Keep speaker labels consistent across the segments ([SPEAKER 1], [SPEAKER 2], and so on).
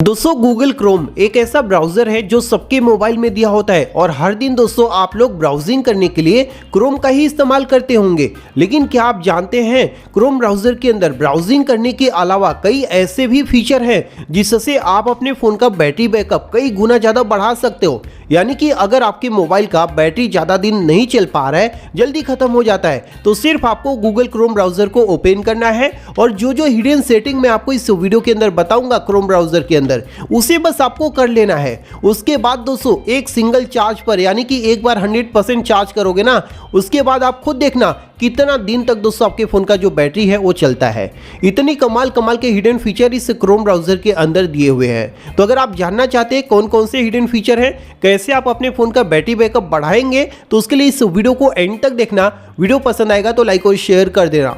[SPEAKER 1] दोस्तों Google Chrome एक ऐसा ब्राउजर है जो सबके मोबाइल में दिया होता है और हर दिन दोस्तों आप लोग ब्राउजिंग करने के लिए क्रोम का ही इस्तेमाल करते होंगे। लेकिन क्या आप जानते हैं क्रोम ब्राउजर के अंदर ब्राउजिंग करने के अलावा कई ऐसे भी फीचर हैं जिससे आप अपने फ़ोन का बैटरी बैकअप कई गुना ज़्यादा बढ़ा सकते हो। यानी कि अगर आपके मोबाइल का बैटरी ज़्यादा दिन नहीं चल पा रहा है, जल्दी ख़त्म हो जाता है, तो सिर्फ आपको गूगल क्रोम ब्राउजर को ओपन करना है और जो हिडन सेटिंग मैं आपको इस वीडियो के अंदर बताऊंगा क्रोम ब्राउजर के अंदर, उसे बस आपको कर लेना है। उसके बाद दोस्तों एक सिंगल चार्ज पर, यानी कि एक बार 100% चार्ज करोगे ना, उसके बाद आप खुद देखना कितना दिन तक दोस्तों आपके फ़ोन का जो बैटरी है वो चलता है। इतनी कमाल के हिडन फीचर इस क्रोम ब्राउजर के अंदर दिए हुए हैं। तो अगर आप जानना चाहते हैं कौन कौन से हिडन फीचर हैं, कैसे आप अपने फ़ोन का बैटरी बैकअप बढ़ाएंगे, तो उसके लिए इस वीडियो को एंड तक देखना। वीडियो पसंद आएगा तो लाइक और शेयर कर देना।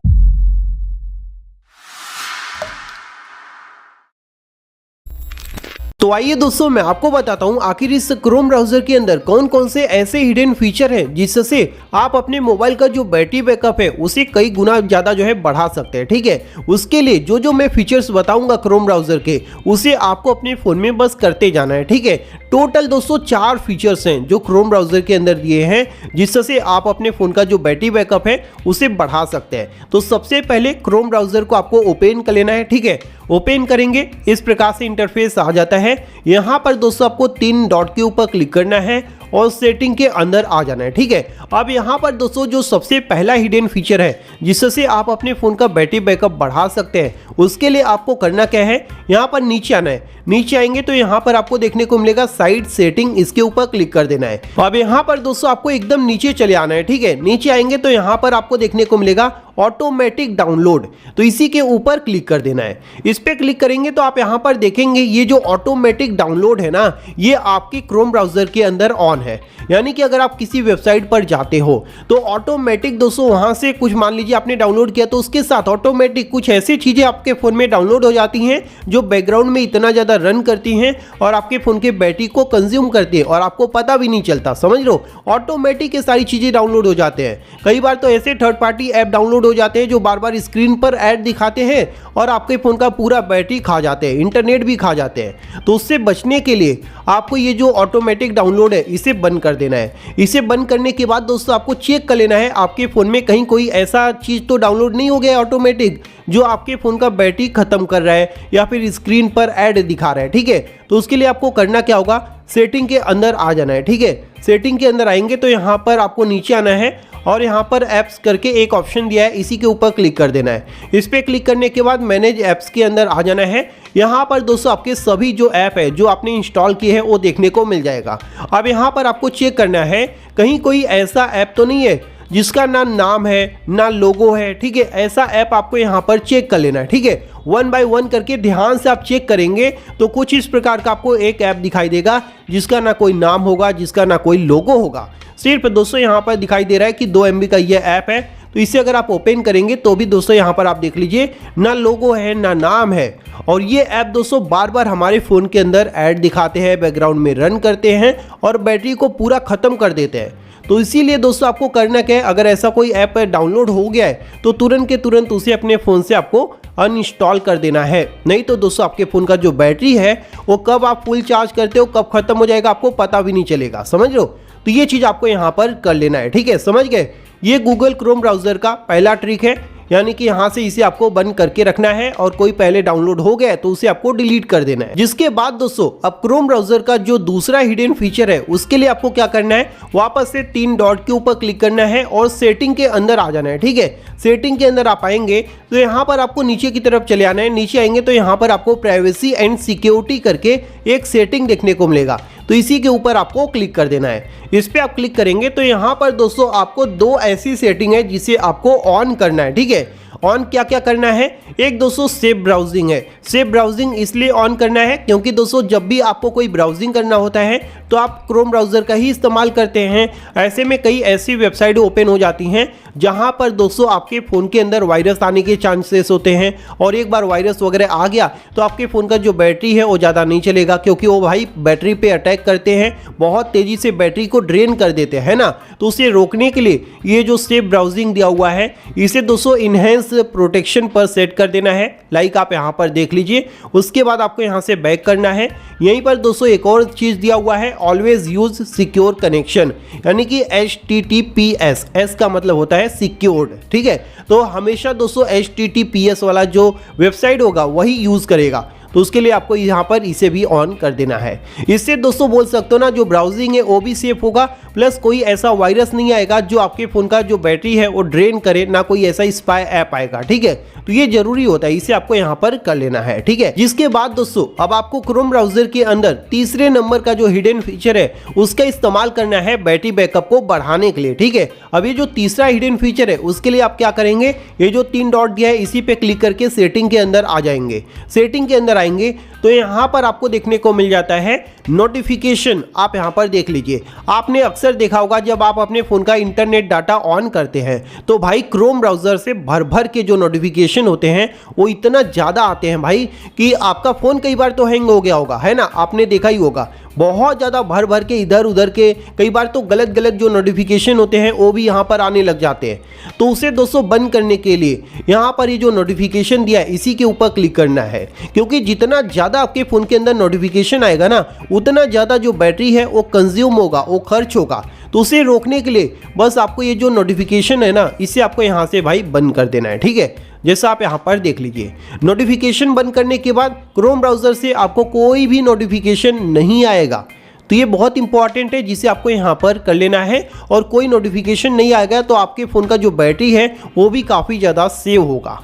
[SPEAKER 1] तो आइए दोस्तों मैं आपको बताता हूं आखिर इस क्रोम ब्राउजर के अंदर कौन कौन से ऐसे हिडन फीचर हैं जिससे आप अपने मोबाइल का जो बैटरी बैकअप है उसे कई गुना ज़्यादा बढ़ा सकते हैं। ठीक है, उसके लिए जो मैं फीचर्स बताऊंगा क्रोम ब्राउजर के, उसे आपको अपने फ़ोन में बस करते जाना है। ठीक है, टोटल दोस्तों 4 फीचर्स हैं जो क्रोम ब्राउजर के अंदर दिए हैं जिससे आप अपने फ़ोन का जो बैटरी बैकअप है उसे बढ़ा सकते हैं। तो सबसे पहले क्रोम ब्राउजर को आपको ओपन कर लेना है। ठीक है, ओपन करेंगे इस प्रकार से इंटरफेस आ जाता है। यहाँ पर दोस्तों आपको 3 डॉट के ऊपर क्लिक करना है और सेटिंग के अंदर आ जाना है। ठीक है, अब यहाँ पर दोस्तों जो सबसे पहला हिडन फीचर है जिससे आप अपने फ़ोन का बैटरी बैकअप बढ़ा सकते हैं, उसके लिए आपको करना क्या है, यहाँ पर नीचे आना है। नीचे आएंगे तो यहाँ पर आपको देखने को मिलेगा साइड सेटिंग, इसके ऊपर क्लिक कर देना है। अब यहाँ पर दोस्तों आपको एकदम नीचे चले आना है। ठीक है, नीचे आएंगे तो यहाँ पर आपको देखने को मिलेगा ऑटोमेटिक डाउनलोड, तो इसी के ऊपर क्लिक कर देना है। इस पे क्लिक करेंगे तो आप यहाँ पर देखेंगे ये जो ऑटोमेटिक डाउनलोड है ना, ये आपके क्रोम ब्राउजर के अंदर ऑन है। यानी कि अगर आप किसी वेबसाइट पर जाते हो तो ऑटोमेटिक दोस्तों वहां से कुछ, मान लीजिए आपने डाउनलोड किया, तो उसके साथ ऑटोमेटिक कुछ ऐसी चीजें आपके फोन में डाउनलोड हो जाती हैं जो बैकग्राउंड में इतना ज्यादा रन करती हैं और आपके फोन के बैटरी को कंज्यूम करती है और आपको पता भी नहीं चलता। समझ लो, ऑटोमेटिक ये सारी चीजें डाउनलोड हो जाते हैं। कई बार तो ऐसे थर्ड पार्टी ऐप डाउनलोड हो जाते हैं जो बार बार स्क्रीन पर ऐड दिखाते हैं और आपके फोन का पूरा बैटरी खा जाते हैं, इंटरनेट भी खा जाते हैं। तो उससे बचने के लिए आपको ये जो ऑटोमेटिक डाउनलोड है इसे बंद कर देना है। इसे बंद करने के बाद दोस्तों आपको चेक कर लेना है आपके फ़ोन में कहीं कोई ऐसा चीज़ तो डाउनलोड नहीं हो गया है ऑटोमेटिक जो आपके फ़ोन का बैटरी ख़त्म कर रहा है या फिर स्क्रीन पर ऐड दिखा रहा है। ठीक है, तो उसके लिए आपको करना क्या होगा, सेटिंग के अंदर आ जाना है। ठीक है, सेटिंग के अंदर आएंगे तो यहाँ पर आपको नीचे आना है और यहाँ पर ऐप्स करके एक ऑप्शन दिया है, इसी के ऊपर क्लिक कर देना है। इस पर क्लिक करने के बाद मैनेज ऐप्स के अंदर आ जाना है। यहाँ पर दोस्तों आपके सभी जो ऐप है जो आपने इंस्टॉल किए हैं वो देखने को मिल जाएगा। अब यहाँ पर आपको चेक करना है कहीं कोई ऐसा ऐप तो नहीं है जिसका ना नाम है ना लोगो है। ठीक है, ऐसा ऐप आपको यहाँ पर चेक कर लेना है। ठीक है, 1 बाय 1 करके ध्यान से आप चेक करेंगे तो कुछ इस प्रकार का आपको एक ऐप दिखाई देगा जिसका ना कोई नाम होगा, जिसका ना कोई लोगो होगा। सिर्फ दोस्तों यहाँ पर दिखाई दे रहा है कि 2 MB का ये ऐप है। तो इसे अगर आप ओपन करेंगे तो भी दोस्तों यहाँ पर आप देख लीजिए ना लोगो है ना नाम है। और ये ऐप दोस्तों बार बार हमारे फ़ोन के अंदर ऐड दिखाते हैं, बैकग्राउंड में रन करते हैं और बैटरी को पूरा ख़त्म कर देते हैं। तो इसीलिए दोस्तों आपको करना क्या है, अगर ऐसा कोई ऐप डाउनलोड हो गया है तो तुरंत के तुरंत उसे अपने फ़ोन से आपको अनइंस्टॉल कर देना है। नहीं तो दोस्तों आपके फ़ोन का जो बैटरी है वो कब आप फुल चार्ज करते हो कब ख़त्म हो जाएगा आपको पता भी नहीं चलेगा। समझ लो, तो ये चीज़ आपको यहाँ पर कर लेना है। ठीक है, समझ गए। ये गूगल क्रोम ब्राउजर का पहला ट्रिक है, यानी कि यहाँ से इसे आपको बंद करके रखना है और कोई पहले डाउनलोड हो गया है तो उसे आपको डिलीट कर देना है। जिसके बाद दोस्तों अब क्रोम ब्राउजर का जो दूसरा हिडन फीचर है उसके लिए आपको क्या करना है, वापस से 3 डॉट के ऊपर क्लिक करना है और सेटिंग के अंदर आ जाना है। ठीक है, सेटिंग के अंदर आप आएंगे तो यहाँ पर आपको नीचे की तरफ चले आना है। नीचे आएंगे तो यहाँ पर आपको प्राइवेसी एंड सिक्योरिटी करके एक सेटिंग देखने को मिलेगा, तो इसी के ऊपर आपको क्लिक कर देना है। इस पे आप क्लिक करेंगे तो यहाँ पर दोस्तों आपको 2 ऐसी सेटिंग है जिसे आपको ऑन करना है। ठीक है, ऑन क्या क्या करना है, एक दोस्तों सेफ ब्राउजिंग है। सेफ ब्राउजिंग इसलिए ऑन करना है क्योंकि दोस्तों जब भी आपको कोई ब्राउजिंग करना होता है तो आप क्रोम ब्राउजर का ही इस्तेमाल करते हैं। ऐसे में कई ऐसी वेबसाइट ओपन हो जाती हैं जहां पर दोस्तों आपके फ़ोन के अंदर वायरस आने के चांसेस होते हैं और एक बार वायरस वगैरह आ गया तो आपके फ़ोन का जो बैटरी है वो ज़्यादा नहीं चलेगा, क्योंकि वो भाई बैटरी पे अटैक करते हैं, बहुत तेज़ी से बैटरी को ड्रेन कर देते हैं ना। तो उसे रोकने के लिए ये जो सेफ ब्राउजिंग दिया हुआ है इसे दोस्तों इनहेंस वायरस प्रोटेक्शन पर सेट कर देना है, लाइक आप यहाँ पर देख लीजिए। उसके बाद आपको यहाँ से बैक करना है। यहीं पर दोस्तों एक और चीज़ दिया हुआ है, ऑलवेज यूज सिक्योर कनेक्शन, यानी कि HTTPS, एस का मतलब होता है सिक्योर्ड, ठीक है। तो हमेशा दोस्तों HTTPS वाला जो वेबसाइट होगा वही यूज़ करेगा, तो उसके लिए आपको यहाँ पर इसे भी ऑन कर देना है। इससे दोस्तों बोल सकते हो ना, जो ब्राउजिंग है वो भी सेफ होगा, प्लस कोई ऐसा वायरस नहीं आएगा जो आपके फ़ोन का जो बैटरी है वो ड्रेन करे, ना कोई ऐसा स्पाई ऐप आएगा, ठीक है। तो ये जरूरी होता है, इसे आपको यहाँ पर कर लेना है, ठीक है। जिसके बाद दोस्तों अब आपको क्रोम ब्राउजर के अंदर तीसरे नंबर का जो हिडन फीचर है उसका इस्तेमाल करना है बैटरी बैकअप को बढ़ाने के लिए, ठीक है। अब ये जो तीसरा हिडन फीचर है उसके लिए आप क्या करेंगे, ये जो 3 डॉट दिया है इसी पे क्लिक करके सेटिंग के अंदर आ जाएंगे। सेटिंग के अंदर आएंगे तो यहाँ पर आपको देखने को मिल जाता है नोटिफिकेशन। आप यहाँ पर देख लीजिए, आपने अक्सर देखा होगा जब आप अपने फ़ोन का इंटरनेट डाटा ऑन करते हैं तो भाई क्रोम ब्राउज़र से भर भर के जो नोटिफिकेशन होते हैं वो इतना ज़्यादा आते हैं भाई कि आपका फ़ोन कई बार तो हैंग हो गया होगा, है ना, आपने देखा ही होगा। बहुत ज़्यादा भर भर के इधर उधर के, कई बार तो गलत गलत जो नोटिफिकेशन होते हैं वो भी यहाँ पर आने लग जाते हैं। तो उसे दोस्तों बंद करने के लिए यहाँ पर ये जो नोटिफिकेशन दिया है इसी के ऊपर क्लिक करना है, क्योंकि जितना ज़्यादा आपके फ़ोन के अंदर नोटिफिकेशन आएगा ना उतना ज़्यादा जो बैटरी है वो कंज्यूम होगा, वो खर्च होगा। तो उसे रोकने के लिए बस आपको ये जो नोटिफिकेशन है ना इसे आपको यहाँ से भाई बंद कर देना है, ठीक है। जैसा आप यहाँ पर देख लीजिए, नोटिफिकेशन बंद करने के बाद क्रोम ब्राउज़र से आपको कोई भी नोटिफिकेशन नहीं आएगा। तो ये बहुत इंपॉर्टेंट है जिसे आपको यहाँ पर कर लेना है, और कोई नोटिफिकेशन नहीं आएगा तो आपके फ़ोन का जो बैटरी है वो भी काफ़ी ज़्यादा सेव होगा।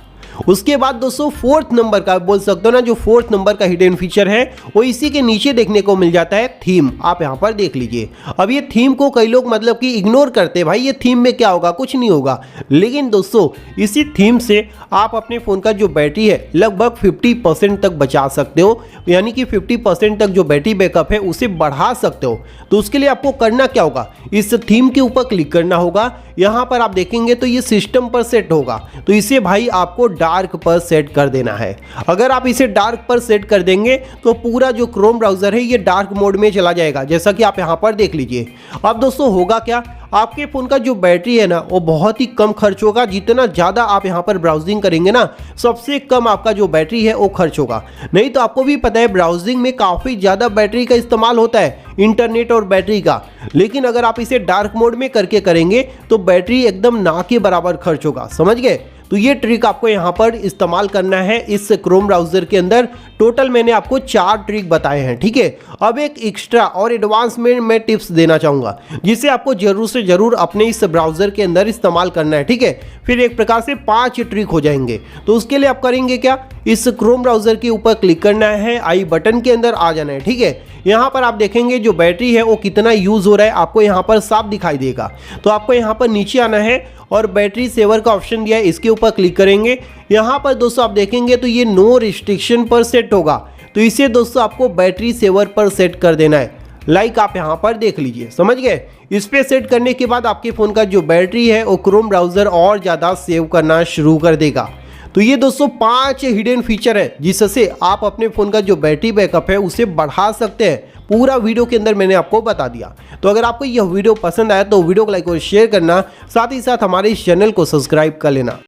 [SPEAKER 1] उसके बाद दोस्तों 4th नंबर का बोल सकते हो ना, जो 4th नंबर का हिडन फीचर है वो इसी के नीचे देखने को मिल जाता है, थीम। आप यहाँ पर देख लीजिए। अब ये थीम को कई लोग मतलब कि इग्नोर करते हैं, भाई ये थीम में क्या होगा, कुछ नहीं होगा। लेकिन दोस्तों इसी थीम से आप अपने फ़ोन का जो बैटरी है लगभग 50% तक बचा सकते हो, यानी कि 50% तक जो बैटरी बैकअप है उसे बढ़ा सकते हो। तो उसके लिए आपको करना क्या होगा, इस थीम के ऊपर क्लिक करना होगा। यहाँ पर आप देखेंगे तो ये सिस्टम पर सेट होगा, तो इसे भाई आपको डार्क पर सेट कर देना है। अगर आप इसे डार्क पर सेट कर देंगे तो पूरा जो क्रोम ब्राउज़र है ये डार्क मोड में चला जाएगा, जैसा कि आप यहाँ पर देख लीजिए। अब दोस्तों होगा क्या, आपके फ़ोन का जो बैटरी है ना वो बहुत ही कम खर्च होगा। जितना ज़्यादा आप यहाँ पर ब्राउजिंग करेंगे ना सबसे कम आपका जो बैटरी है वो खर्च होगा। नहीं तो आपको भी पता है ब्राउजिंग में काफ़ी ज़्यादा बैटरी का इस्तेमाल होता है, इंटरनेट और बैटरी का। लेकिन अगर आप इसे डार्क मोड में करके करेंगे तो बैटरी एकदम ना के बराबर खर्च होगा, समझ गए। तो ये ट्रिक आपको यहाँ पर इस्तेमाल करना है इस क्रोम ब्राउज़र के अंदर। टोटल मैंने आपको 4 ट्रिक बताए हैं, ठीक है। अब एक एक्स्ट्रा और एडवांस में मैं टिप्स देना चाहूँगा जिसे आपको जरूर से ज़रूर अपने इस ब्राउज़र के अंदर इस्तेमाल करना है, ठीक है। फिर एक प्रकार से 5 ट्रिक हो जाएंगे। तो उसके लिए आप करेंगे क्या, इस क्रोम ब्राउज़र के ऊपर क्लिक करना है, आई बटन के अंदर आ जाना है, ठीक है। यहाँ पर आप देखेंगे जो बैटरी है वो कितना यूज़ हो रहा है आपको यहाँ पर साफ दिखाई देगा। तो आपको यहाँ पर नीचे आना है और बैटरी सेवर का ऑप्शन दिया है, इसके ऊपर क्लिक करेंगे। यहाँ पर दोस्तों आप देखेंगे तो ये नो रिस्ट्रिक्शन पर सेट होगा, तो इसे दोस्तों आपको बैटरी सेवर पर सेट कर देना है, लाइक आप यहाँ पर देख लीजिए, समझ गए। इस पे सेट करने के बाद आपके फ़ोन का जो बैटरी है वो क्रोम ब्राउज़र और ज़्यादा सेव करना शुरू कर देगा। तो ये दोस्तों 5 हिडन फीचर है जिससे आप अपने फ़ोन का जो बैटरी बैकअप है उसे बढ़ा सकते हैं। पूरा वीडियो के अंदर मैंने आपको बता दिया। तो अगर आपको यह वीडियो पसंद आया तो वीडियो को लाइक और शेयर करना, साथ ही साथ हमारे इस चैनल को सब्सक्राइब कर लेना।